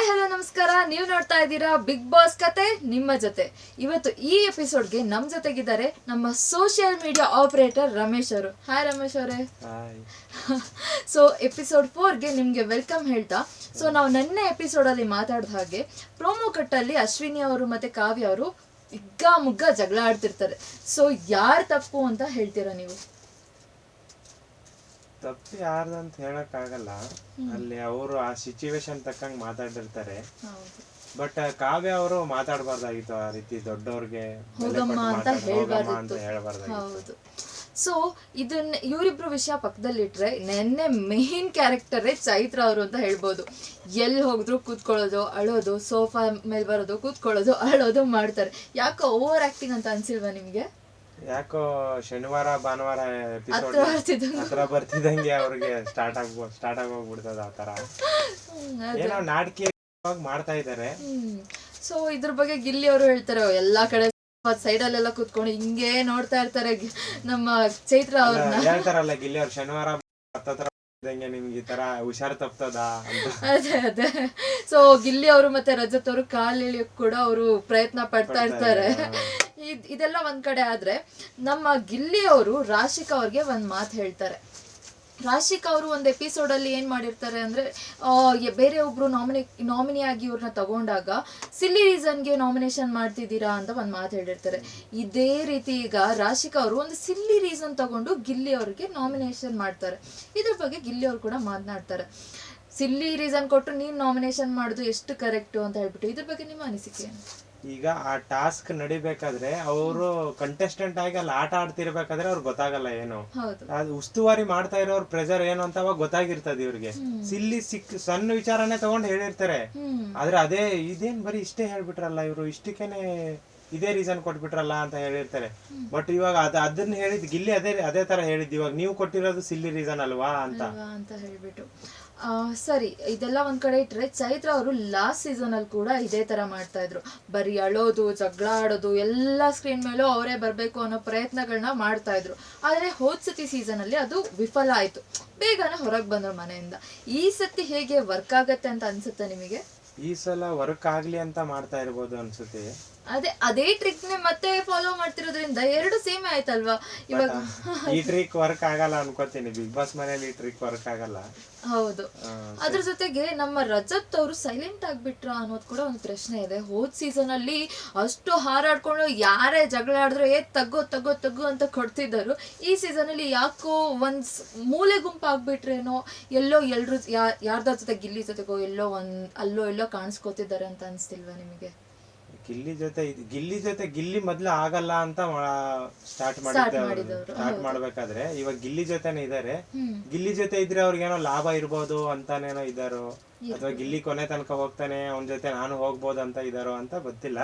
Hi hello ನಮಸ್ಕಾರ. ನೀವು ನೋಡ್ತಾ ಇದ್ದೀರಾ ಬಿಗ್ ಬಾಸ್ ಕತೆ ನಿಮ್ಮ ಜೊತೆ. ಇವತ್ತು ಈ ಎಪಿಸೋಡ್ಗೆ ನಮ್ಮ ಜೊತೆಗಿದ್ದಾರೆ ನಮ್ಮ ಸೋಷಿಯಲ್ ಮೀಡಿಯಾ ಆಪರೇಟರ್ ರಮೇಶ್ ಅವರು. ಹಾಯ್ ರಮೇಶ್ ಅವರೇ. ಸೊ ಎಪಿಸೋಡ್ 4ಗೆ ನಿಮಗೆ ವೆಲ್ಕಮ್ ಹೇಳ್ತಾ, ಸೊ ನಾವು ನೆನ್ನೆ ಎಪಿಸೋಡಲ್ಲಿ ಮಾತಾಡಿದ ಹಾಗೆ ಪ್ರೋಮೋ ಕಟ್ಟಲ್ಲಿ ಅಶ್ವಿನಿ ಅವರು ಮತ್ತು ಕಾವ್ಯ ಅವರು ಹಿಗ್ಗ ಮುಗ್ಗ ಜಗಳ ಆಡ್ತಿರ್ತಾರೆ. ಸೊ ಯಾರು ತಪ್ಪು ಅಂತ ಹೇಳ್ತೀರಾ ನೀವು? ತಪ್ಪು ಯಾರ್ದಂತ ಹೇಳಕ್ ಆಗಲ್ಲ. ಅಲ್ಲಿ ಅವರು ಆ ಸಿಚುವೇಶನ್ ತಕ್ಕಂಗ್ ಮಾತಾಡಿರ್ತಾರೆ. ಬಟ್ ಕಾವ್ಯ ಅವರು ಮಾತಾಡಬಾರ್ದಾಗಿತ್ತು ಆ ರೀತಿ ದೊಡ್ಡವ್ರಿಗೆ ಹೋಗಮ್ಮ ಅಂತ ಹೇಳ್ಬಾರ್ದಾಗಿತ್ತು. ಹೌದು. ಸೊ ಇದನ್ನ ಇವರಿಬ್ರು ವಿಷಯ ಪಕ್ಕದಲ್ಲಿಟ್ರೆ ನೆನ್ನೆ ಮೇನ್ ಕ್ಯಾರೆಕ್ಟರೇ ಚೈತ್ರ ಅವರು ಅಂತ ಹೇಳ್ಬೋದು. ಎಲ್ಲಿ ಹೋಗಿದ್ರು ಕೂತ್ಕೊಳ್ಳೋದು, ಅಳೋದು, ಸೋಫಾ ಮೇಲೆ ಬರೋದು, ಕೂತ್ಕೊಳ್ಳೋದು, ಅಳೋದು ಮಾಡ್ತಾರೆ. ಯಾಕೋ ಓವರ್ ಆಕ್ಟಿಂಗ್ ಅಂತ ಅನ್ಸಿಲ್ವಾ ನಿಮ್ಗೆ? ಯಾಕೋ ಶನಿವಾರ ಭಾನುವಾರ ಎಪಿಸೋಡ್ ಹತ್ರ ಬರ್ತಿದಂಗೆ ಅವ್ರಿಗೆ ಸ್ಟಾರ್ಟ್ ಆಗೋಗ್ಬಿಡ್ತದ ಆ ತರ ಏನೋ ನಾಟಕೀಯವಾಗಿ ಮಾಡ್ತಾ ಇದಾರೆ. ಸೊ ಇದ್ರ ಬಗ್ಗೆ ಗಿಲ್ಲಿ ಅವರು ಹೇಳ್ತಾರೆ, ಎಲ್ಲಾ ಕಡೆ ಸೈಡಲ್ಲೆಲ್ಲ ಕೂತ್ಕೊಂಡು ಹಿಂಗೆ ನೋಡ್ತಾ ಇರ್ತಾರೆ ನಮ್ಮ ಚೈತ್ರ ಅವ್ರನ್ನ. ಹೇಳ್ತಾರಲ್ಲ ಗಿಲ್ಲಿ ಅವ್ರು, ಶನಿವಾರ ಹತ್ತತ್ರ ನಿಮ್ಗೆ ಈ ತರ ಹುಷಾರ್ ತಪ್ತದ ಅಂತ. ಅದೇ. ಸೊ ಗಿಲ್ಲಿ ಅವರು ಮತ್ತೆ ರಜತ್ ಅವರು ಕಾಲ್ ಎಳಿಯಕ್ ಕೂಡ ಅವರು ಪ್ರಯತ್ನ ಪಡ್ತಾ ಇರ್ತಾರೆ. ಇದೆಲ್ಲ ಒಂದ್ ಕಡೆ ಆದ್ರೆ ನಮ್ಮ ಗಿಲ್ಲಿ ಅವರು ರಾಶಿಕಾ ಅವ್ರಿಗೆ ಒಂದ್ ಮಾತು ಹೇಳ್ತಾರೆ. ರಾಶಿಕಾ ಅವರು ಒಂದು ಎಪಿಸೋಡ್ ಅಲ್ಲಿ ಏನ್ ಮಾಡಿರ್ತಾರೆ ಅಂದ್ರೆ, ಬೇರೆ ಒಬ್ರು ನಾಮಿನಿ ಆಗಿ ಇವ್ರನ್ನ ತಗೊಂಡಾಗ ಸಿಲ್ಲಿ ರೀಸನ್ಗೆ ನಾಮಿನೇಷನ್ ಮಾಡ್ತಿದ್ದೀರಾ ಅಂತ ಒಂದ್ ಮಾತು ಹೇಳಿರ್ತಾರೆ. ಇದೇ ರೀತಿ ಈಗ ರಾಶಿಕಾ ಅವರು ಒಂದು ಸಿಲ್ಲಿ ರೀಸನ್ ತಗೊಂಡು ಗಿಲ್ಲಿ ಅವ್ರಿಗೆ ನಾಮಿನೇಷನ್ ಮಾಡ್ತಾರೆ. ಇದ್ರ ಬಗ್ಗೆ ಗಿಲ್ಲಿ ಅವ್ರು ಕೂಡ ಮಾತನಾಡ್ತಾರೆ. ಸಿಲ್ಲಿ ರೀಸನ್ ಕೊಟ್ಟು ನೀನ್ ನಾಮಿನೇಷನ್ ಮಾಡುದು ಎಷ್ಟು ಕರೆಕ್ಟು ಅಂತ ಹೇಳ್ಬಿಟ್ಟು. ಇದ್ರ ಬಗ್ಗೆ ನಿಮ್ಮ ಅನಿಸಿಕೆ ಏನು? ಈಗ ಆ ಟಾಸ್ಕ್ ನಡಿಬೇಕಾದ್ರೆ ಅವರು ಕಂಟೆಸ್ಟೆಂಟ್ ಆಗಿ ಅಲ್ಲಿ ಆಟ ಆಡ್ತಿರ್ಬೇಕಾದ್ರೆ ಅವ್ರಿಗೆ ಗೊತ್ತಾಗಲ್ಲ ಏನು, ಅದು ಉಸ್ತುವಾರಿ ಮಾಡ್ತಾ ಇರೋರ್ ಪ್ರೆಷರ್ ಏನು ಅಂತ ಅವಾಗ ಗೊತ್ತಾಗಿರ್ತದೆ ಇವ್ರಿಗೆ. ಸಿಲ್ಲಿ ಸಣ್ಣ ವಿಚಾರನೇ ತಗೊಂಡ್ ಹೇಳಿರ್ತಾರೆ. ಆದ್ರೆ ಅದೇ ಇದೇನ್ ಬರೀ ಇಷ್ಟೇ ಹೇಳ್ಬಿಟ್ರಲ್ಲ ಇವ್ರು, ಇಷ್ಟಕ್ಕೇನೆ ಇದೇ ರೀಸನ್ ಕೊಟ್ಬಿಟ್ರಲ್ಲ ಅಂತ ಹೇಳಿರ್ತಾರೆ. ಬಟ್ ಇವಾಗ ಅದನ್ನ ಹೇಳಿದ್ ಗಿಲ್ಲಿ ಅದೇ ತರ ಹೇಳಿದ್, ಇವಾಗ ನೀವು ಕೊಟ್ಟಿರೋದು ಸಿಲ್ಲಿ ರೀಸನ್ ಅಲ್ವಾ ಅಂತ ಹೇಳ್ಬಿಟ್ಟು. ಸರಿ, ಇದೆಲ್ಲ ಒಂದ್ ಕಡೆ ಇಟ್ರೆ ಚೈತ್ರ ಅವರು ಲಾಸ್ಟ್ ಸೀಸನ್ ಅಲ್ಲಿ ಕೂಡ ಇದೇ ತರ ಮಾಡ್ತಾ ಇದ್ರು. ಬರೀ ಅಳೋದು, ಜಗಳ ಆಡೋದು, ಎಲ್ಲ ಸ್ಕ್ರೀನ್ ಮೇಲೂ ಅವರೇ ಬರ್ಬೇಕು ಅನ್ನೋ ಪ್ರಯತ್ನಗಳನ್ನ ಮಾಡ್ತಾ ಇದ್ರು. ಆದ್ರೆ ಹೋದ್ಸತಿ ಸೀಸನ್ ಅಲ್ಲಿ ಅದು ವಿಫಲ ಆಯ್ತು. ಬೇಗನೆ ಹೊರಗೆ ಬಂದ್ರು ಮನೆಯಿಂದ. ಈ ಸತಿ ಹೇಗೆ ವರ್ಕ್ ಆಗತ್ತೆ ಅಂತ ಅನ್ಸುತ್ತೆ ನಿಮಗೆ? ಈ ಸಲ ವರ್ಕ್ ಆಗ್ಲಿ ಅಂತ ಮಾಡ್ತಾ ಇರ್ಬೋದು ಅನ್ಸುತ್ತೆ. ಅದೇ ಟ್ರಿಕ್ ನೇ ಮತ್ತೆ ಫಾಲೋ ಮಾಡ್ತಿರೋದ್ರಿಂದ ಎರಡು ಸೇಮ್ ಆಯ್ತಲ್ವಾ ಇವಾಗ. ಈ ಟ್ರಿಕ್ ವರ್ಕ್ ಆಗಲ್ಲ ಅನ್ಕೋತೀನಿ, ಬಿಗ್ ಬಾಸ್ ಮನೇಲಿ ಈ ಟ್ರಿಕ್ ವರ್ಕ್ ಆಗಲ್ಲ. ಹೌದು. ಅದ್ರ ಜೊತೆಗೆ ನಮ್ಮ ರಜತ್ ಅವರು ಸೈಲೆಂಟ್ ಆಗ್ಬಿಟ್ರ ಅನ್ನೋದು ಕೂಡ ಒಂದು ಪ್ರಶ್ನೆ ಇದೆ. ಹೋದ್ ಸೀಸನ್ ಅಲ್ಲಿ ಅಷ್ಟು ಹಾರಾಡ್ಕೊಂಡು ಯಾರೇ ಜಗಳ ಆಡಿದ್ರು ತಗ್ಗು ಅಂತ ಕೊಡ್ತಿದ್ದರು. ಈ ಸೀಸನ್ ಅಲ್ಲಿ ಯಾಕೋ ಒಂದ್ ಮೂಲೆ ಗುಂಪು ಆಗ್ಬಿಟ್ರೇನೋ, ಎಲ್ಲೋ ಎಲ್ರು ಯಾರ್ದಾರ ಜೊತೆ ಗಿಲ್ಲಿ ಜೊತೆಗೋ ಅಲ್ಲೋ ಕಾಣಿಸ್ಕೋತಿದ್ದಾರೆ ಅಂತ ಅನ್ಸ್ತಿಲ್ವಾ ನಿಮಗೆ? ಗಿಲ್ಲಿ ಮೊದ್ಲು ಆಗಲ್ಲ ಅಂತ ಸ್ಟಾರ್ಟ್ ಮಾಡ್ಬೇಕಾದ್ರೆ ಇವಾಗ ಗಿಲ್ಲಿ ಜೊತೆನೆ ಇದಾರೆ. ಗಿಲ್ಲಿ ಜೊತೆ ಇದ್ರೆ ಅವ್ರಿಗೇನೋ ಲಾಭ ಇರ್ಬೋದು ಅಂತಾನೇನೋ ಇದಾರೋ, ಅಥವಾ ಗಿಲ್ಲಿ ಕೊನೆ ತನಕ ಹೋಗ್ತಾನೆ ಅವನ ಜೊತೆ ನಾನು ಹೋಗ್ಬೋದು ಅಂತ ಇದಾರೋ ಅಂತ ಗೊತ್ತಿಲ್ಲ.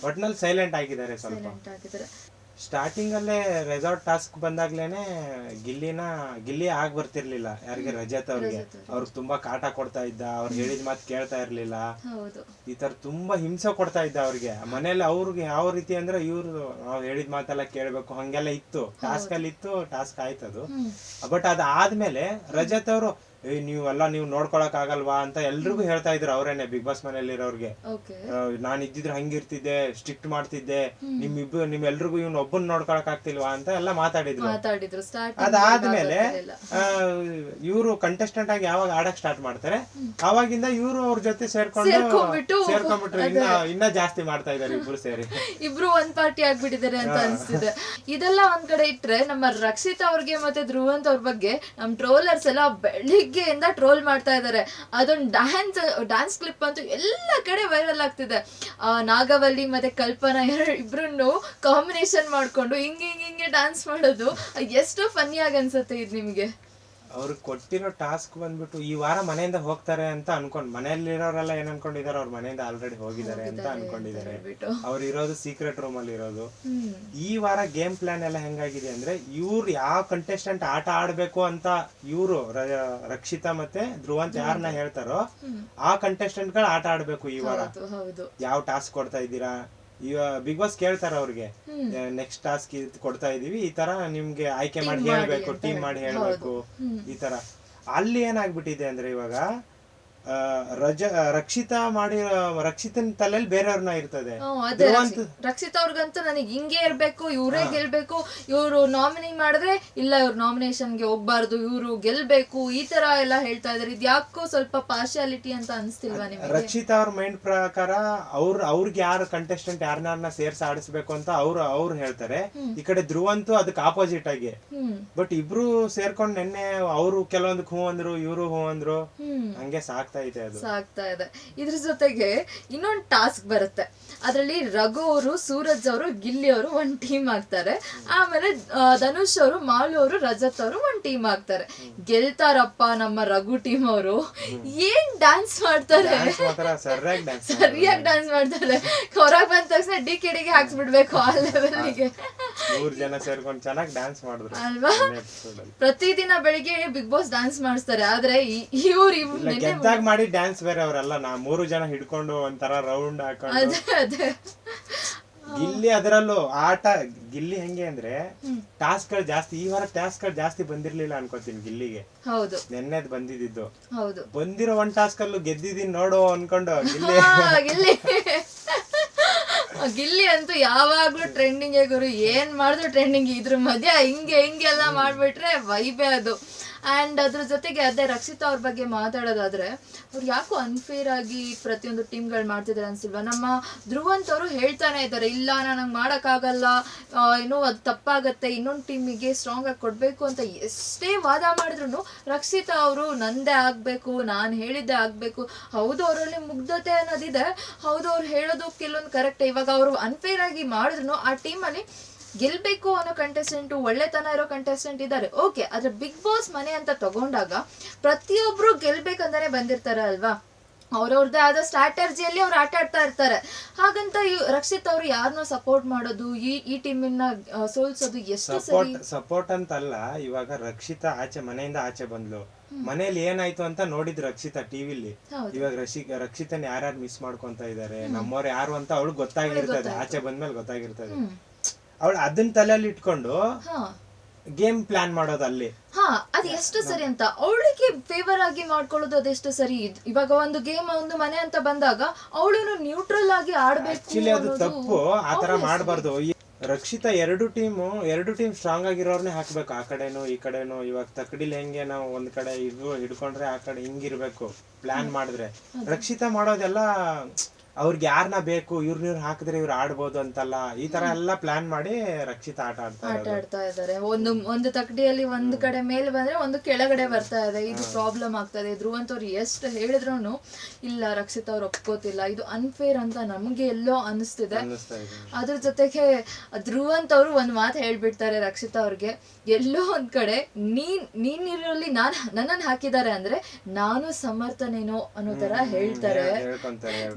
ಒಟ್ನಲ್ಲಿ ಸೈಲೆಂಟ್ ಆಗಿದ್ದಾರೆ ಸ್ವಲ್ಪ. ಸ್ಟಾರ್ಟಿಂಗ್ ಅಲ್ಲೇ ರೆಸಾರ್ಟ್ ಟಾಸ್ಕ್ ಬಂದಾಗ್ಲೇನೆ ಗಿಲ್ಲಿ ಆಗ್ ಬರ್ತಿರ್ಲಿಲ್ಲ ಯಾರಿಗೆ, ರಜತ್ ಅವ್ರಿಗೆ. ಅವ್ರಿಗೆ ತುಂಬಾ ಕಾಟ ಕೊಡ್ತಾ ಇದ್ದ, ಅವ್ರು ಹೇಳಿದ ಮಾತು ಕೇಳ್ತಾ ಇರ್ಲಿಲ್ಲ. ಈ ತರ ತುಂಬಾ ಹಿಂಸೆ ಕೊಡ್ತಾ ಇದ್ದ ಅವ್ರಿಗೆ ಮನೇಲಿ. ಅವ್ರಿಗೆ ಯಾವ ರೀತಿ ಅಂದ್ರೆ ಇವ್ರು ನಾವ್ ಹೇಳಿದ ಮಾತೆಲ್ಲ ಕೇಳ್ಬೇಕು ಹಂಗೆಲ್ಲ ಇತ್ತು. ಟಾಸ್ಕ್ ಅಲ್ಲಿ ಇತ್ತು, ಟಾಸ್ಕ್ ಆಯ್ತದು. ಬಟ್ ಅದಾದ್ಮೇಲೆ ರಜತ್ ಅವರು ನೀವು ನೋಡ್ಕೊಳಕ್ ಆಗಲ್ವಾ ಅಂತ ಎಲ್ರಿಗೂ ಹೇಳ್ತಾ ಇದ್ರು ಅವರೇನೆ, ಬಿಗ್ ಬಾಸ್ ಮನೇಲಿ ಇರೋರ್ಗೆ. ನಾನ್ ಇದ್ದಿದ್ರೆ ಹಂಗಿರ್ತಿದ್ದೆ, ಸ್ಟ್ರಿಕ್ಟ್ ಮಾಡ್ತಿದ್ದೆ, ನಿಮ್ಮೆಲ್ರಿಗೂ ಇವ್ನ ಒಬ್ಬನ್ ನೋಡ್ಕೊಳಕ್ ಆಗ್ತಿಲ್ವಾ ಅಂತ ಎಲ್ಲ ಮಾತಾಡಿದ್ರು. ಅದಾದ್ಮೇಲೆ ಇವ್ರು ಕಂಟೆಸ್ಟೆಂಟ್ ಆಗಿ ಯಾವಾಗ ಆಡಕ್ ಸ್ಟಾರ್ಟ್ ಮಾಡ್ತಾರೆ ಅವಾಗಿಂದ ಇವ್ರು ಅವ್ರ ಜೊತೆ ಸೇರ್ಕೊಂಡ್ಬಿಟ್ರು. ಇನ್ನ ಜಾಸ್ತಿ ಮಾಡ್ತಾ ಇದಾರೆ ಇಬ್ರು ಸೇರಿ. ಇಬ್ರು ಒಂದ್ ಪಾರ್ಟಿ ಆಗ್ಬಿಟ್ಟಿದ್ದಾರೆ ಅಂತ ಅನ್ಸ್ತಿದೆ. ಇದೆಲ್ಲ ಒಂದ್ ಕಡೆ ಇಟ್ರೆ ನಮ್ಮ ರಕ್ಷಿತಾ ಅವ್ರಿಗೆ ಮತ್ತೆ ಧ್ರುವಂತ್ ಅವ್ರ ಬಗ್ಗೆ ನಮ್ ಟ್ರೋಲರ್ಸ್ ಎಲ್ಲ ಬೆಳಿಗ್ಗೆಯಿಂದ ಟ್ರೋಲ್ ಮಾಡ್ತಾ ಇದ್ದಾರೆ. ಅದೊಂದು ಡ್ಯಾನ್ಸ್ ಕ್ಲಿಪ್ ಅಂತೂ ಎಲ್ಲ ಕಡೆ ವೈರಲ್ ಆಗ್ತಿದೆ. ನಾಗವಲ್ಲಿ ಮತ್ತೆ ಕಲ್ಪನಾ ಇಬ್ರು ಕಾಂಬಿನೇಷನ್ ಮಾಡ್ಕೊಂಡು ಹಿಂಗೆ ಡ್ಯಾನ್ಸ್ ಮಾಡೋದು ಎಷ್ಟು ಫನ್ನಿ ಆಗಿ ಅನ್ಸುತ್ತೆ ಇದು ನಿಮ್ಗೆ? ಅವ್ರಿಗೆ ಕೊಟ್ಟಿರೋ ಟಾಸ್ಕ್ ಬಂದ್ಬಿಟ್ಟು ಈ ವಾರ ಮನೆಯಿಂದ ಹೋಗ್ತಾರೆ ಅಂತ ಮನೆಯಲ್ಲಿರೋರೆಲ್ಲ ಏನ್ ಅನ್ಕೊಂಡಿದಾರೆ, ಅವ್ರ ಮನೆಯಿಂದ ಆಲ್ರೆಡಿ ಹೋಗಿದ್ದಾರೆ ಅಂತ ಅನ್ಕೊಂಡಿದ್ದಾರೆ. ಅವ್ರು ಇರೋದು ಸೀಕ್ರೆಟ್ ರೂಮ್ ಅಲ್ಲಿ ಇರೋದು. ಈ ವಾರ ಗೇಮ್ ಪ್ಲಾನ್ ಎಲ್ಲ ಹೆಂಗಾಗಿದೆ ಅಂದ್ರೆ, ಇವ್ರು ಯಾವ ಕಂಟೆಸ್ಟೆಂಟ್ ಆಟ ಆಡ್ಬೇಕು ಅಂತ ಇವ್ರು ರಕ್ಷಿತಾ ಮತ್ತೆ ಧ್ರುವಂತ್ ಯಾರನ್ನ ಹೇಳ್ತಾರೋ ಆ ಕಂಟೆಸ್ಟೆಂಟ್ ಗಳು ಆಟ ಆಡ್ಬೇಕು ಈ ವಾರ. ಯಾವ ಟಾಸ್ಕ್ ಕೊಡ್ತಾ ಇದ್ದೀರಾ, ಈಗ ಬಿಗ್ ಬಾಸ್ ಕೇಳ್ತಾರ ಅವ್ರಿಗೆ, ನೆಕ್ಸ್ಟ್ ಟಾಸ್ಕ್ ಕೊಡ್ತಾ ಇದೀವಿ, ಈ ತರ ನಿಮ್ಗೆ ಆಯ್ಕೆ ಮಾಡಿ ಹೇಳ್ಬೇಕು, ಟೀಮ್ ಮಾಡಿ ಹೇಳ್ಬೇಕು, ಈ ತರ. ಅಲ್ಲಿ ಏನಾಗ್ಬಿಟ್ಟಿದೆ ಅಂದ್ರೆ ಇವಾಗ ರಕ್ಷಿತಾ ಮಾಡಿ ರಕ್ಷಿತನ ತಲೆಯಲ್ಲಿ ಬೇರೆಯವ್ರನ್ನ ಇರ್ತದೆ. ಅದೇ ರಕ್ಷಿತಾ ಅವ್ರಿಗಂತೂ ನನಗೆ ಹಿಂಗೆ ಇರ್ಬೇಕು, ಇವರೇ ಗೆಲ್ಬೇಕು, ಇವ್ರು ನಾಮಿನಿ ಮಾಡಿದ್ರೆ ಇಲ್ಲ ಇವ್ರು ನಾಮಿನೇಷನ್ಗೆ ಹೋಗ್ಬಾರ್ದು, ಇವ್ರು ಗೆಲ್ಬೇಕು, ಈ ತರ ಎಲ್ಲ ಹೇಳ್ತಾ ಇದಾರೆ. ಇದು ಯಾಕೋ ಸ್ವಲ್ಪ ಪಾರ್ಶಿಯಾಲಿಟಿ ಅಂತ ಅನ್ಸ್ತಿಲ್ವಾ ನಿಮಗೆ? ರಕ್ಷಿತಾ ಅವ್ರ ಮೈಂಡ್ ಪ್ರಕಾರ ಅವ್ರಿಗೆ ಯಾರು ಕಂಟೆಸ್ಟೆಂಟ್ ಯಾರನ್ನ ಸೇರ್ಸಿ ಆಡಿಸ್ಬೇಕು ಅಂತ ಅವ್ರು ಹೇಳ್ತಾರೆ. ಈ ಕಡೆ ಧ್ರುವಂತೂ ಅದಕ್ಕೆ ಆಪೋಸಿಟ್ ಆಗಿ. ಬಟ್ ಇಬ್ರು ಸೇರ್ಕೊಂಡ್ ನೆನ್ನೆ ಅವರು ಕೆಲವೊಂದಕ್ಕೆ ಹೂ ಅಂದ್ರು, ಇವ್ರು ಹೂ ಅಂದ್ರು, ಹಂಗೆ ಸಾಕ್ತಾ ಇದೆ. ಇದ್ರ ಜೊತೆಗೆ ಇನ್ನೊಂದು ಟಾಸ್ಕ್ ಬರುತ್ತೆ. ಅದ್ರಲ್ಲಿ ರಘು ಅವರು, ಸೂರಜ್ ಅವರು, ಗಿಲ್ಲಿ ಅವರು ಒಂದ್ ಟೀಮ್ ಆಗ್ತಾರೆ. ಆಮೇಲೆ ಧನುಷ್ ಅವರು, ಮಾಲು ಅವರು, ರಜತ್ ಅವರು ಒಂದ್ ಟೀಮ್ ಆಗ್ತಾರೆ. ಗೆಲ್ತಾರಪ್ಪ ನಮ್ಮ ರಘು ಟೀಮ್ ಅವರು. ಏನ್ ಡ್ಯಾನ್ಸ್ ಮಾಡ್ತಾರೆ, ಸರಿಯಾಗಿ ಡ್ಯಾನ್ಸ್ ಮಾಡ್ತಾರೆ. ಹೊರಗ್ ಬಂದ ತಕ್ಷಣ ಡಿಕೆಡಿಗೆ ಹಾಕ್ಸ್ಬಿಡ್ಬೇಕು ಆ ಲೆವೆಲ್ಗೆ. 3 ಜನ ಸೇರ್ಕೊಂಡು ಚೆನ್ನಾಗಿ ಡ್ಯಾನ್ಸ್ ಮಾಡಿದ್ರು ಅಲ್ವಾ? ಪ್ರತಿದಿನ ಬೆಳಿಗ್ಗೆ ಬಿಗ್ ಬಾಸ್ ಡ್ಯಾನ್ಸ್ ಮಾಡಿಸ್ತಾರೆ. ಆದ್ರೆ ಗೆದ್ದಾಗ ಮಾಡಿ ಡ್ಯಾನ್ಸ್ ಬೇರೆ ಅವರೆಲ್ಲ. 3 ಜನ ಹಿಡ್ಕೊಂಡು ಒಂಥರ ರೌಂಡ್ ಹಾಕೊಂಡು. ಗಿಲ್ಲಿ ಅದರಲ್ಲೂ ಆಟ. ಗಿಲ್ಲಿ ಹೆಂಗೆ ಅಂದ್ರೆ ಟಾಸ್ಕ್ ಗಳು ಜಾಸ್ತಿ, ಈ ವಾರ ಟಾಸ್ಕ್ ಗಳು ಜಾಸ್ತಿ ಬಂದಿರ್ಲಿಲ್ಲ ಅನ್ಕೋತೀನಿ ಗಿಲ್ಲಿಗೆ. ಹೌದು, ನೆನ್ನೆದ್ ಬಂದಿದ್ದು. ಹೌದು, ಬಂದಿರೋ ಒಂದ್ ಟಾಸ್ಕ್ ಅಲ್ಲೂ ಗೆದ್ದಿದ್ದೀನಿ ನೋಡು ಅನ್ಕೊಂಡು ಗಿಲ್ಲಿ ಗಿಲ್ಲಿ ಅಂತೂ ಯಾವಾಗ್ಲೂ ಟ್ರೆಂಡಿಂಗ್ ಗುರು. ಏನ್ ಮಾಡಿದ್ರು ಟ್ರೆಂಡಿಂಗ್. ಇದ್ರ ಮಧ್ಯ ಹಿಂಗೆಲ್ಲ ಮಾಡ್ಬಿಟ್ರೆ ವೈಬೇ ಅದು. ಅಂಡ್ ಅದ್ರ ಜೊತೆಗೆ ಅದೇ ರಕ್ಷಿತಾ ಅವ್ರ ಬಗ್ಗೆ ಮಾತಾಡೋದಾದ್ರೆ, ಅವ್ರು ಯಾಕೋ ಅನ್ಫೇರ್ ಆಗಿ ಪ್ರತಿಯೊಂದು ಟೀಮ್ಗಳು ಮಾಡ್ತಿದ್ದಾರೆ ಅನ್ಸಿಲ್ವಾ? ನಮ್ಮ ಧ್ರುವಂತ್ ಅವರು ಹೇಳ್ತಾನೆ ಇದ್ದಾರೆ, ಇಲ್ಲ ನನಗೆ ಮಾಡೋಕ್ಕಾಗಲ್ಲ, ಏನೋ ಅದು ತಪ್ಪಾಗತ್ತೆ, ಇನ್ನೊಂದು ಟೀಮಿಗೆ ಸ್ಟ್ರಾಂಗ್ ಆಗಿ ಕೊಡ್ಬೇಕು ಅಂತ ಎಷ್ಟೇ ವಾದ ಮಾಡಿದ್ರು ರಕ್ಷಿತಾ ಅವರು ನಂದೇ ಆಗ್ಬೇಕು, ನಾನು ಹೇಳಿದ್ದೆ ಆಗ್ಬೇಕು. ಹೌದು, ಅವರಲ್ಲಿ ಮುಗ್ಧತೆ ಅನ್ನೋದಿದೆ. ಹೌದು, ಅವ್ರು ಹೇಳೋದು ಕೆಲವೊಂದು ಕರೆಕ್ಟ್. ಇವಾಗ ಅವರು ಅನ್ಫೇರ್ ಆಗಿ ಮಾಡಿದ್ರು ಆ ಟೀಮಲ್ಲಿ ಗೆಲ್ಬೇಕು ಅನ್ನೋ ಕಂಟೆಸ್ಟೆಂಟ್, ಒಳ್ಳೆತನ ಇರೋ ಕಂಟೆಸ್ಟೆಂಟ್ ಇದ್ದಾರೆ, ಓಕೆ. ಆದ್ರೆ ಬಿಗ್ ಬಾಸ್ ಮನೆ ಅಂತ ತಗೊಂಡಾಗ ಪ್ರತಿಯೊಬ್ರು ಗೆಲ್ಬೇಕಂತಾನೆ ಬಂದಿರ್ತಾರೆ ಅಲ್ವಾ? ಅವ್ರವ್ರದ್ದೇ ಆದ ಸ್ಟ್ರಾಟರ್ಜಿಯಲ್ಲಿ ಅವ್ರು ಆಟ ಆಡ್ತಾ ಇರ್ತಾರೆ. ಹಾಗಂತ ರಕ್ಷಿತ್ ಅವ್ರು ಯಾರನ್ನೋ ಸಪೋರ್ಟ್ ಮಾಡೋದು, ಈ ಟೀಮಿನ ಸೋಲ್ಸೋದು ಎಷ್ಟು ಸರಿ? ಸಪೋರ್ಟ್ ಅಂತಲ್ಲ. ಇವಾಗ ರಕ್ಷಿತಾ ಮನೆಯಿಂದ ಆಚೆ ಬಂದ್ಲು, ಮನೇಲಿ ಏನಾಯ್ತು ಅಂತ ನೋಡಿದ್ ರಕ್ಷಿತಾ ಟಿವಿಲಿ. ಇವಾಗ ರಕ್ಷಿತನ ಯಾರ್ಯಾರು ಮಿಸ್ ಮಾಡ್ಕೊಂತ ಇದಾರೆ, ನಮ್ಮವ್ರು ಯಾರು ಅಂತ ಅವಳು ಗೊತ್ತಾಗಿರ್ತದೆ. ಆಚೆ ಬಂದ್ಮೇಲೆ ಗೊತ್ತಾಗಿರ್ತದೆ. ಅವಳು ಅದನ್ನ ತಲೆಯಲ್ಲಿ ಇಟ್ಕೊಂಡು ಗೇಮ್ ಪ್ಲಾನ್ ಮಾಡೋದು ಅಲ್ಲಿ. ಅದು ಎಷ್ಟು ಸರಿ ಅಂತ ಅವಳಿಗೆ ಫೇವರ್ ಆಗಿ ಮಾಡ್ಕೊಳ್ಳೋದು ಅದೆಷ್ಟು ಸರಿ? ಇವಾಗ ಒಂದು ಗೇಮ್, ಒಂದು ಮನೆ ಅಂತ ಬಂದಾಗ ಅವಳು ನ್ಯೂಟ್ರಲ್ ಆಗಿ ಆಡ್ಬೇಕು. ಆಕ್ಚುಲಿ ಅದು ತಪ್ಪು, ಆತರ ಮಾಡ್ಬಾರ್ದು. ರಕ್ಷಿತಾ ಎರಡು ಟೀಮ್ ಸ್ಟ್ರಾಂಗ್ ಆಗಿರೋರ್ನೇ ಹಾಕ್ಬೇಕು, ಆ ಕಡೆನು ಈ ಕಡೆನು. ಇವಾಗ ತಕಡಿಲಿ ಹೆಂಗೆ ನಾವು ಒಂದ್ ಕಡೆ ಹಿಡ್ಕೊಂಡ್ರೆ ಆ ಕಡೆ ಹಿಂಗಿರ್ಬೇಕು ಪ್ಲಾನ್ ಮಾಡಿದ್ರೆ. ರಕ್ಷಿತಾ ಮಾಡೋದೆಲ್ಲ ಅವ್ರಿಗೆ ಯಾರನ್ನ ಬೇಕು, ಇವ್ರ ಹಾಕಿದ್ರೆ ಇವ್ರು ಆಡ್ಬೋದು ಅಂತಲ್ಲ, ಈ ತರ ಎಲ್ಲ ಪ್ಲಾನ್ ಮಾಡಿ ರಕ್ಷಿತಾ ಆಟ ಆಡ್ತಾ ಇದ್ದಾರೆ. ಒಂದು ತಕಡಿಯಲ್ಲಿ ಒಂದು ಕಡೆ ಮೇಲೆ ಬಂದ್ರೆ ಒಂದು ಕೆಳಗಡೆ ಬರ್ತಾ ಇದೆ. ಇದು ಪ್ರಾಬ್ಲಮ್ ಆಗ್ತಾ ಇದೆ. ಧ್ರುವಂತ್ ಅವ್ರು ಎಷ್ಟು ಹೇಳಿದ್ರು ಇಲ್ಲ, ರಕ್ಷಿತಾ ಅವ್ರು ಒಪ್ಕೋತಿಲ್ಲ, ಇದು ಅನ್ಫೇರ್ ಅಂತ ನಮ್ಗೆ ಎಲ್ಲೋ ಅನಿಸ್ತಿದೆ. ಅದ್ರ ಜೊತೆಗೆ ಧ್ರುವಂತ್ ಅವರು ಒಂದ್ ಮಾತು ಹೇಳ್ಬಿಡ್ತಾರೆ ರಕ್ಷಿತಾ ಅವ್ರಿಗೆ, ಎಲ್ಲೋ ಒಂದ್ ಕಡೆ ನೀನಿರಲ್ಲಿ ನನ್ನನ್ನು ಹಾಕಿದ್ದಾರೆ ಅಂದ್ರೆ ನಾನು ಸಮರ್ಥನೇನೋ ಅನ್ನೋ ತರ ಹೇಳ್ತಾರೆ.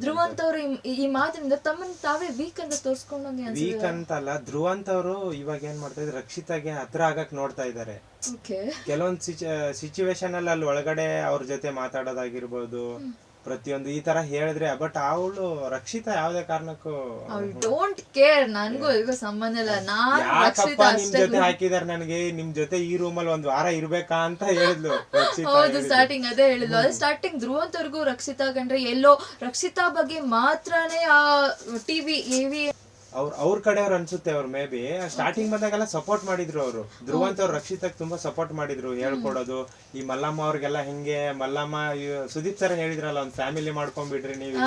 ಧ್ರುವಂತ್ ಅವರು ಈ ಮಾತಿನಿಂದ ತಮ್ಮನ್ನ ತಾವೇ ವೀಕ್ ಅಂತ ತೋರ್ಸ್ಕೊಂಡಂಗೆ ಅನ್ಸುತ್ತೆ. ವೀಕ್ ಅಂತಲ್ಲ, ಧ್ರುವಂತ್ ಅವರು ಇವಾಗ ಏನ್ ಮಾಡ್ತಾ ಇದ್ದಾರೆ, ರಕ್ಷಿತಾಗೆ ಹತ್ರ ಆಗಕ್ ನೋಡ್ತಾ ಇದ್ದಾರೆ. ಕೆಲವೊಂದ್ ಸಿಚುವೇಶನ್ ಅಲ್ಲಿ ಒಳಗಡೆ ಅವ್ರ ಜೊತೆ ಮಾತಾಡೋದಾಗಿರ್ಬೋದು, ಪ್ರತಿಯೊಂದು ಈ ತರ ಹೇಳಿದ್ರೆ. ಬಟ್ ಅವಳು ರಕ್ಷಿತಾ ಯಾವ್ದೇ ಕಾರಣಕ್ಕೂ ಡೋಂಟ್ ಕೇರ್, ನನ್ಗೂ ಈಗ ಸಂಬಂಧ ಇಲ್ಲ, ಯಾಕಪ್ಪ ನಿಮ್ ಜೊತೆ ಹಾಕಿದಾರೆ ನನಗೆ, ನಿಮ್ ಜೊತೆ ಈ ರೂಮಲ್ಲಿ ಒಂದ್ ವಾರ ಇರ್ಬೇಕಾ ಅಂತ ಹೇಳಿದ್ಲು. ಹೌದು, ಸ್ಟಾರ್ಟಿಂಗ್ ಅದೇ ಹೇಳಿದ್ಲು. ಅದೇ ಸ್ಟಾರ್ಟಿಂಗ್ ಧ್ರುವಂತ್ ಅವ್ರಿಗೂ ರಕ್ಷಿತಾ ಕಂಡ್ರೆ ಎಲ್ಲೋ ರಕ್ಷಿತಾ ಬಗ್ಗೆ ಮಾತ್ರನೇ ಆ ಟಿವಿ ಅವ್ರ ಕಡೆಯವ್ರು ಅನ್ಸುತ್ತೆ. ಅವ್ರು ಮೇ ಬಿ ಸ್ಟಾರ್ಟಿಂಗ್ ಬಂದಾಗೆಲ್ಲ ಸಪೋರ್ಟ್ ಮಾಡಿದ್ರು ಅವರು. ಧ್ರುವಂತ್ ಅವ್ರು ರಕ್ಷಿತಾಗ್ ತುಂಬಾ ಸಪೋರ್ಟ್ ಮಾಡಿದ್ರು, ಹೇಳ್ಕೊಡೋದು. ಈ ಮಲ್ಲಮ್ಮ ಅವ್ರಿಗೆಲ್ಲ ಹೆಂಗೆ, ಮಲ್ಲಮ್ಮ ಸುದೀಪ್ ಸರ್ ಹೇಳಿದ್ರಲ್ಲ, ಒಂದ್ ಫ್ಯಾಮಿಲಿ ಮಾಡ್ಕೊಂಡ್ಬಿಡ್ರಿ ನೀವು,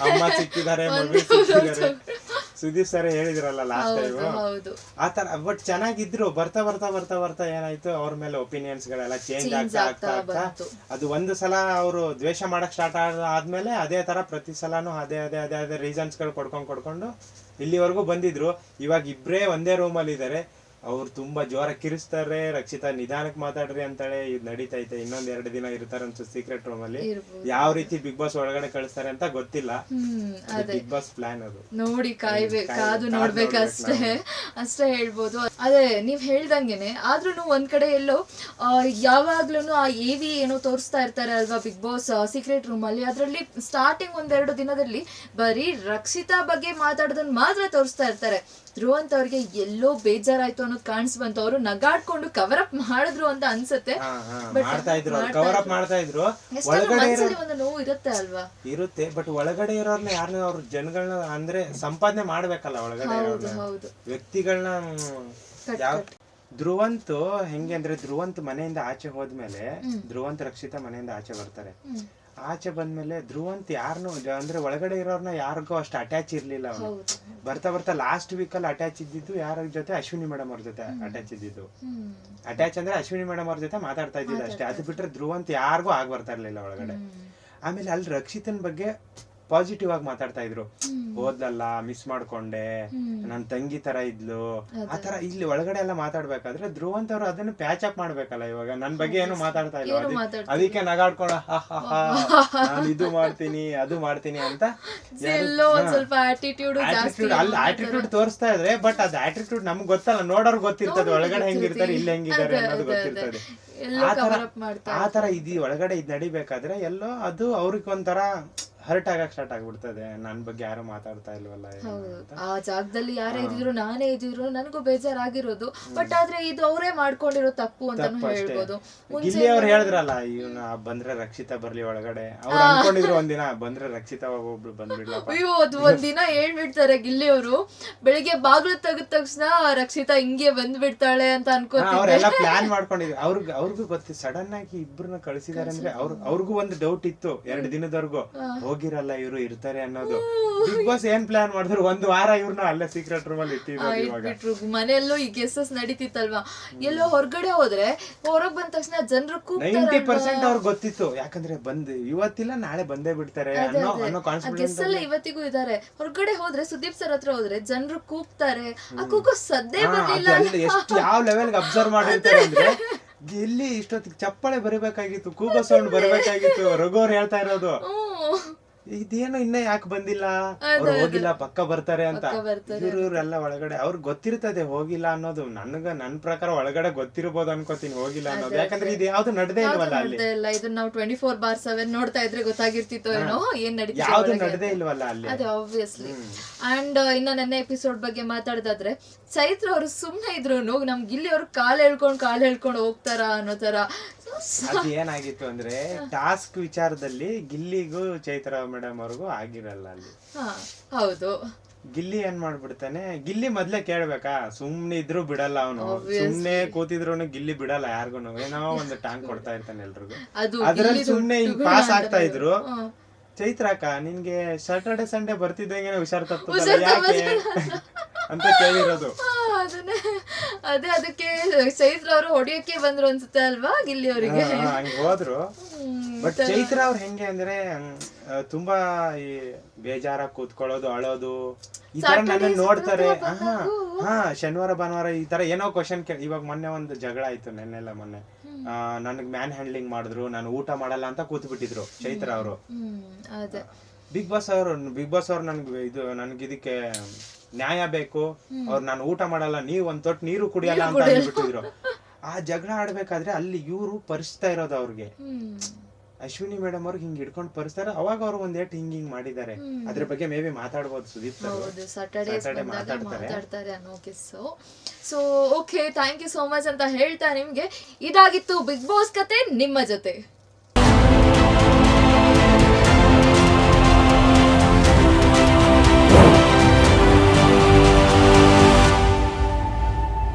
ಅಮ್ಮ ಸಿಕ್ಕಿದ್ದಾರೆ, ಮಗಳು ಸಿಕ್ಕಿದ್ದಾರೆ, ಸುದೀಪ್ ಸರ್ ಹೇಳಿದ್ರಲ್ಲ ಲಾಸ್ಟ್ ಟೈಮ್ ಆತರ. ಬಟ್ ಚೆನ್ನಾಗಿದ್ರು. ಬರ್ತಾ ಬರ್ತಾ ಬರ್ತಾ ಬರ್ತಾ ಏನಾಯ್ತು, ಅವ್ರ ಮೇಲೆ ಒಪಿನಿಯನ್ಸ್ ಗಳೆಲ್ಲ ಚೇಂಜ್ ಆಗ್ತಾ ಅದು ಒಂದು ಸಲ ಅವರು ದ್ವೇಷ ಮಾಡಕ್ ಸ್ಟಾರ್ಟ್ ಆದ್ಮೇಲೆ ಅದೇ ತರ ಪ್ರತಿ ಸಲಾನು ಅದೇ ರೀಸನ್ಸ್ ಗಳು ಕೊಡ್ಕೊಂಡು ಇಲ್ಲಿವರೆಗೂ ಬಂದಿದ್ರು. ಇವಾಗ ಇಬ್ರೇ ಒಂದೇ ರೂಮ್ ಅಲ್ಲಿ ಇದಾರೆ. ಅವ್ರು ತುಂಬಾ ಜೋರ ಕಿರಿಸ್ತಾರೆ. ರಕ್ಷಿತಾ ನಿಧಾನಕ್ಕೆ ಮಾತಾಡ್ರಿ ಅಂತಾಳೆ. ಇದು ನಡೀತೈತೆ. ಇನ್ನೊಂದ್ 2 ದಿನ ಇರ್ತಾರೆ ಅನ್ಸುತ್ತೆ ಸೀಕ್ರೆಟ್ ರೂಮ್ ಅಲ್ಲಿ. ಯಾವ ರೀತಿ ಬಿಗ್ ಬಾಸ್ ಒಳಗಡೆ ಕಳಿಸ್ತಾರೆ ಅಂತ ಗೊತ್ತಿಲ್ಲ. ಬಿಗ್ ಬಾಸ್ ಪ್ಲಾನ್ ಅದು ನೋಡಿ ಕಾದು ನೋಡ್ಬೇಕು ಅಷ್ಟೇ ಹೇಳ್ಬೋದು. ಅದೇ ನೀವ್ ಹೇಳ್ದಂಗೆನೆ. ಆದ್ರೂ ಒಂದ್ ಕಡೆ ಎಲ್ಲೋ ಯಾವಾಗ್ಲೂ ಆ AV ಏನೋ ತೋರಿಸ್ತಾ ಇರ್ತಾರೆ ಅಲ್ವಾ ಬಿಗ್ ಬಾಸ್ ಸೀಕ್ರೆಟ್ ರೂಮ್ ಅಲ್ಲಿ. ಅದ್ರಲ್ಲಿ ಸ್ಟಾರ್ಟಿಂಗ್ 1-2 ದಿನದಲ್ಲಿ ಬರೀ ರಕ್ಷಿತಾ ಬಗ್ಗೆ ಮಾತಾಡೋದನ್ನ ಮಾತ್ರ ತೋರಿಸ್ತಾ ಇರ್ತಾರೆ. ಧ್ರುವಂತ್ ಅವ್ರಿಗೆ ಎಲ್ಲೋ ಬೇಜಾರಾಯ್ತು ಅನ್ನೋದು ಕಾಣಿಸ್ ಬಂತು. ಅವರು ನಗಾಡ್ಕೊಂಡು ಕವರ್ ಅಪ್ ಮಾಡಿದ್ರು ಅಂತ ಅನ್ಸುತ್ತೆ. ಮಾಡ್ತಾ ಇದ್ರು, ಕವರ್ ಅಪ್ ಮಾಡ್ತಾ ಇದ್ರು. ಒಳಗಡೆ ಒಂದು ನೋವು ಇರುತ್ತೆ ಅಲ್ವಾ? ಇರುತ್ತೆ, ಬಟ್ ಒಳಗಡೆ ಇರೋರ್ನ ಯಾರನ್ನ ಅವ್ರ ಜನಗಳನ್ನ ಅಂದ್ರೆ ಸಂಪಾದನೆ ಮಾಡ್ಬೇಕಲ್ಲ ಒಳಗಡೆ ವ್ಯಕ್ತಿಗಳನ್ನ. ಯಾವ ಧ್ರುವಂತ್ ಹೆಂಗೆ ಅಂದ್ರೆ, ಧ್ರುವಂತ್ ಮನೆಯಿಂದ ಆಚೆ ಹೋದ್ಮೇಲೆ ಧ್ರುವಂತ್ ರಕ್ಷಿತಾ ಮನೆಯಿಂದ ಆಚೆ ಬರ್ತಾರೆ. ಆಚೆ ಬಂದ್ಮೇಲೆ ಧ್ರುವಂತ್ ಯಾರನ್ನು ಅಂದ್ರೆ ಒಳಗಡೆ ಇರೋರ್ನ ಯಾರಿಗೂ ಅಷ್ಟು ಅಟ್ಯಾಚ್ ಇರ್ಲಿಲ್ಲ ಅವನು. ಬರ್ತಾ ಬರ್ತಾ ಲಾಸ್ಟ್ ವೀಕ್ ಅಲ್ಲಿ ಅಟ್ಯಾಚ್ ಇದ್ದಿದ್ದು ಯಾರ ಜೊತೆ? ಅಶ್ವಿನಿ ಮೇಡಮ್ ಅವ್ರ ಜೊತೆ ಅಟ್ಯಾಚ್ ಇದ್ದಿದ್ದು. ಅಟ್ಯಾಚ್ ಅಂದ್ರೆ ಅಶ್ವಿನಿ ಮೇಡಮ್ ಅವ್ರ ಜೊತೆ ಮಾತಾಡ್ತಾ ಇದ್ದಿದ್ದು ಅಷ್ಟೇ. ಅದು ಬಿಟ್ರೆ ಧ್ರುವಂತ್ ಯಾರಿಗೂ ಆಗ್ ಬರ್ತಾ ಇರ್ಲಿಲ್ಲ ಒಳಗಡೆ. ಆಮೇಲೆ ಅಲ್ಲಿ ರಕ್ಷಿತನ್ ಬಗ್ಗೆ ಪಾಸಿಟಿವ್ ಆಗಿ ಮಾತಾಡ್ತಾ ಇದ್ರು. ಹೋದ್ಲಲ್ಲ, ಮಿಸ್ ಮಾಡ್ಕೊಂಡೆ, ನನ್ ತಂಗಿ ತರ ಇದ್ಲು, ಆತರ. ಇಲ್ಲಿ ಒಳಗಡೆ ಎಲ್ಲ ಮಾತಾಡ್ಬೇಕಾದ್ರೆ ಧ್ರುವಂತ್ ಅವ್ರು ಅದನ್ನ ಪ್ಯಾಚ್ ಅಪ್ ಮಾಡ್ಬೇಕಲ್ಲ. ಇವಾಗ ನನ್ ಬಗ್ಗೆ ಏನು ಮಾತಾಡ್ತಾ ಇಲ್ಲ, ಅದಕ್ಕೆ ನಗಾಡ್ಕೊಂಡ ನಾನು ಇದು ಮಾಡ್ತೀನಿ ಅದು ಮಾಡ್ತೀನಿ ಅಂತ ಅಲ್ಲಿ ಆಟಿಟ್ಯೂಡ್ ತೋರಿಸ್ತಾ ಇದ್ರೆ. ಬಟ್ ಅದ್ ಆಟಿಟ್ಯೂಡ್ ನಮ್ಗೆ ಗೊತ್ತಲ್ಲ, ನೋಡೋರ್ ಗೊತ್ತಿರ್ತದೆ ಒಳಗಡೆ ಹೆಂಗಿರ್ತಾರೆ, ಇಲ್ಲಿ ಹೆಂಗಿದ್ದಾರೆ ಅನ್ನೋದು ಗೊತ್ತಿರ್ತದೆ. ಆತರ ಇದಿ ಒಳಗಡೆ ಇದ್ ನಡಿಬೇಕಾದ್ರೆ ಎಲ್ಲೋ ಅದು ಅವ್ರಿಗೊಂಥರ ಹರ್ಟ್ ಆಗಕ್ ಸ್ಟಾರ್ಟ್ ಆಗ್ಬಿಡ್ತದೆ. ನನ್ ಬಗ್ಗೆ ಯಾರು ಮಾತಾಡ್ತಾ ಇಲ್ವಲ್ಲ. ಆ ಜಾಗದಲ್ಲಿ ಯಾರೇ ಇದ್ರು, ನಾನೇ ಇದ್ರು, ನನಗೂ ಬೇಜಾರಾಗಿರೋದು. ಬಟ್ ಆದ್ರೆ ಇದು ಅವರೇ ಮಾಡ್ಕೊಂಡಿರೋ ತಪ್ಪು ಅಂತಾನು ಹೇಳ್ಬೋದು. ಗಿಲ್ಲಿ ಅವ್ರು ಹೇಳಿದ್ರಲ್ಲ, ಇವ್ನ ಬಂದ್ರೆ ರಕ್ಷಿತಾ ಬರ್ಲಿ ಒಳಗಡೆ. ಅವ್ರು ಅನ್ಕೊಂಡಿದ್ರು ಒಂದಿನ ಬಂದ್ರೆ ರಕ್ಷಿತಾ ಒಬ್ಳು ಬಂದ್ಬಿಡ್ಲಪ್ಪ. ಅಯ್ಯೋ, ಅದು ಒಂದಿನ ಹೇಳ್ಬಿಡ್ತಾರೆ ಗಿಲ್ಲಿ ಅವರು. ಬೆಳಿಗ್ಗೆ ಬಾಗ್ಲು ತೆಗೆದ ತಕ್ಷಣ ರಕ್ಷಿತಾ ಹಿಂಗೆ ಬಂದ್ಬಿಡ್ತಾಳೆ ಅಂತ ಅನ್ಕೋತಾರೆ. ಅವ್ರೆಲ್ಲ ಪ್ಲಾನ್ ಮಾಡ್ಕೊಂಡಿದ್ರು. ಅವ್ರಿಗೂ ಗೊತ್ತಿ ಸಡನ್ ಆಗಿ ಇಬ್ಬರನ್ನ ಕಳಿಸಿದಾರೆ ಅಂದ್ರೆ ಅವ್ರಿಗೂ ಒಂದು ಡೌಟ್ ಇತ್ತು 2 ದಿನದವರೆಗೂ. ಹೋಗಿರಲ್ಲ ಇವ್ರು ಇರ್ತಾರೆ ಅನ್ನೋದು. ಬಿಗ್ ಬಾಸ್ ಏನ್ ಪ್ಲಾನ್ ಮಾಡಿದ್ರು, 1 ವಾರ ಇವ್ರನ್ನ ಅಲ್ಲೇ ಸೀಕ್ರೆಟ್ ರೂಮ್ ಅಲ್ಲಿ ಇಟ್ಟಿದ್ರು. ಮನೆಯಲ್ಲೂ ಈ ಗೆಸಸ್ ನಡೀತಿತ್ತಲ್ವಾ. ಎಲ್ಲೋ ಹೊರಗಡೆ ಹೋದ್ರೆ ಹೊರಗ್ ಬಂದ ತಕ್ಷಣ ಜನರು 90% ಅವ್ರಿಗೆ ಗೊತ್ತಿತ್ತು. ಯಾಕಂದ್ರೆ ಇವತ್ತಿಲ್ಲ ನಾಳೆ ಬಂದೇ ಬಿಡ್ತಾರೆ ಅನ್ನೋ ಕಾನ್ಫಿಡೆನ್ಸ್ ಎಲ್ಲ ಇವತ್ತಿಗೂ ಇದಾರೆ. ಹೊರಗಡೆ ಹೋದ್ರೆ ಸುದೀಪ್ ಸರ್ ಹತ್ರ ಹೋದ್ರೆ ಜನರು ಕೂಗ್ತಾರೆ. ಆ ಕೂಗೋ ಸದ್ದೇ ಬರ್ಲಿಲ್ಲ. ಎಷ್ಟು ಯಾವ ಲೆವೆಲ್ ಅಬ್ಸರ್ವ್ ಮಾಡಿರ್ತಾರೆ ಅಂದ್ರೆ, ಎಲ್ಲಿ ಇಷ್ಟೊತ್ತಿಗೆ ಚಪ್ಪಾಳೆ ಬರಬೇಕಾಗಿತ್ತು, ಕೂಗೋ ಸೌಂಡ್ ಬರಬೇಕಾಗಿತ್ತು. ರಘುವ್ರು ಹೇಳ್ತಾ ಇರೋದು ಇದೇನು ಇನ್ನ ಯಾಕೆ ಬಂದಿಲ್ಲ, ಅವ್ರು ಹೋಗಿಲ್ಲ ಪಕ್ಕ ಬರ್ತಾರೆ ಅಂತ. ಇವ್ರೆಲ್ಲ ಒಳಗಡೆ ಅವ್ರಿಗೆ ಗೊತ್ತಿರ್ತದೆ ಹೋಗಿಲ್ಲ ಅನ್ನೋದು. ನನ್ ಪ್ರಕಾರ ಒಳಗಡೆ ಗೊತ್ತಿರಬಹುದು ಅನ್ಕೋತೀನಿ ಹೋಗಿಲ್ಲ ಅನ್ನೋದು. ಯಾಕಂದ್ರೆ ಇದು ಯಾವ್ದು ನಡೆದೇ ಇಲ್ವಲ್ಲ ಅಲ್ಲಿ. ಇದನ್ನ ನಾವು 24/7 ನೋಡ್ತಾ ಇದ್ರೆ ಗೊತ್ತಾಗಿರ್ತಿತ್ತು ಏನೋ ಏನ್ ನಡೀತಿದೆ. ಯಾವ್ದು ನಡೆದೇ ಇಲ್ವಲ್ಲ ಅಲ್ಲಿ. ಅದೇ ಆಬ್ವಿಯಸ್ಲಿ. ಅಂಡ್ ಇನ್ನ ನೆನ್ನೆ ಎಪಿಸೋಡ್ ಬಗ್ಗೆ ಮಾತಾಡೋದಾದ್ರೆ, ಚೈತ್ರ ಅವರು ಸುಮ್ನೆ ಇದ್ರು ನಮ್ ಗಿಲ್ಲಿ ಅವ್ರು ಕಾಲ್ ಹೇಳ್ಕೊಂಡು ಹೋಗ್ತಾರ ಅನ್ನೋ ತರ. ಅದು ಏನಾಗಿತ್ತು ಅಂದ್ರೆ, ಟಾಸ್ಕ್ ವಿಚಾರದಲ್ಲಿ ಗಿಲ್ಲಿಗೂ ಚೈತ್ರ ಮೇಡಮ್ ಅವ್ರಿಗೂ ಆಗಿರಲ್ಲ ಅಲ್ಲಿ. ಹೌದು. ಗಿಲ್ಲಿ ಏನ್ ಮಾಡ್ಬಿಡ್ತಾನೆ, ಗಿಲ್ಲಿ ಮೊದ್ಲೇ ಕೇಳ್ಬೇಕಾ? ಸುಮ್ನೆ ಇದ್ರು ಬಿಡಲ್ಲ ಅವನು. ಸುಮ್ನೆ ಕೂತಿದ್ರು ಗಿಲ್ಲಿ ಬಿಡಲ್ಲ ಯಾರಿಗೂ. ಏನೋ ಒಂದು ಟಾಂಗ್ ಕೊಡ್ತಾ ಇರ್ತಾನೆ ಎಲ್ರಿಗೂ. ಅದ್ರಲ್ಲಿ ಸುಮ್ನೆ ಹಿಂಗ್ ಪಾಸ್ ಆಗ್ತಾ ಇದ್ರು. ಚೈತ್ರಕ್ಕ ನಿನ್ಗೆ ಸ್ಯಾಟರ್ಡೆ ಸಂಡೇ ಬರ್ತಿದ್ದಂಗೆ ಹುಷಾರ್ ತಪ್ಪಲ್ಲ ಯಾಕೆ ಅಂತ ಕೇಳಿರೋದು. ಅದೇ ಅದಕ್ಕೆ ಚೈತ್ರ ಅವರು ಹೊಡಿಯಕ್ಕೆ ಬಂದ್ರು ಅನ್ಸುತ್ತೆ ಅಲ್ವಾ ಗಿಲ್ಲಿ ಅವರಿಗೆ. ಹಂಗ ಹೋದ್ರು. ಬಟ್ ಚೈತ್ರ ಅವ್ರ ಹೆಂಗೆ ಅಂದ್ರೆ ತುಂಬಾ ಈ ಬೇಜಾರ ಕೂತ್ಕೊಳ್ಳೋದು, ಅಳೋದು, ಈ ತರ ನನ್ನ ನೋಡ್ತಾರೆ. ಶನಿವಾರ ಭಾನುವಾರ ಈ ತರ ಏನೋ ಕ್ವಶನ್ ಇವಾಗ ಮೊನ್ನೆ ಒಂದು ಜಗಳ ಆಯ್ತು, ನೆನ್ನೆಲ್ಲ ಮೊನ್ನೆ. ನನಗ್ ಮ್ಯಾನ್ ಹ್ಯಾಂಡ್ಲಿಂಗ್ ಮಾಡಿದ್ರು, ನಾನು ಊಟ ಮಾಡಲ್ಲ ಅಂತ ಕೂತ್ ಬಿಟ್ಟಿದ್ರು ಚೈತ್ರ ಅವರು. ಬಿಗ್ ಬಾಸ್ ಅವ್ರು ನನ್ಗೆ ಇದಕ್ಕೆ ನ್ಯಾಯ ಬೇಕು, ಅವ್ರು ನಾನು ಊಟ ಮಾಡಲ್ಲ, ನೀವ್ ಒಂದ್ ತೊಟ್ಟು ನೀರು ಕುಡಿಯಲ್ಲ ಅಂತ ಅಂದ್ಬಿಟ್ಟಿದ್ರು. ಆ ಜಗಳ ಆಡ್ಬೇಕಾದ್ರೆ ಅಲ್ಲಿ ಇವ್ರು ಪರಿಸ್ತಾ ಇರೋದು ಅವ್ರಿಗೆ. ಅಶ್ವಿನಿ ಮೇಡಮ್ ಅವ್ರಿಗೆ ಹಿಂಗ್ ಹಿಡ್ಕೊಂಡು ಪರಿಸ್ತಾರೆ. ಅವಾಗ ಅವ್ರು ಒಂದ್ ಏಟ್ ಹಿಂಗ್ ಮಾಡಿದ್ದಾರೆ. ಅದ್ರ ಬಗ್ಗೆ ಮೇ ಬಿ ಮಾತಾಡ್ಬೋದು ಸುದೀಪ್ ಸ್ಯಾಟರ್ಡೇ ಮಾತಾಡ್ತಾರೆ ಅನ್ನೋ ಕಿಸ್ಸು. So okay, thank you so much ಅಂತ ಹೇಳ್ತಾ ನಿಮ್ಗೆ ಇದಾಗಿತ್ತು ಬಿಗ್ ಬಾಸ್ ಕತೆ ನಿಮ್ಮ ಜೊತೆ.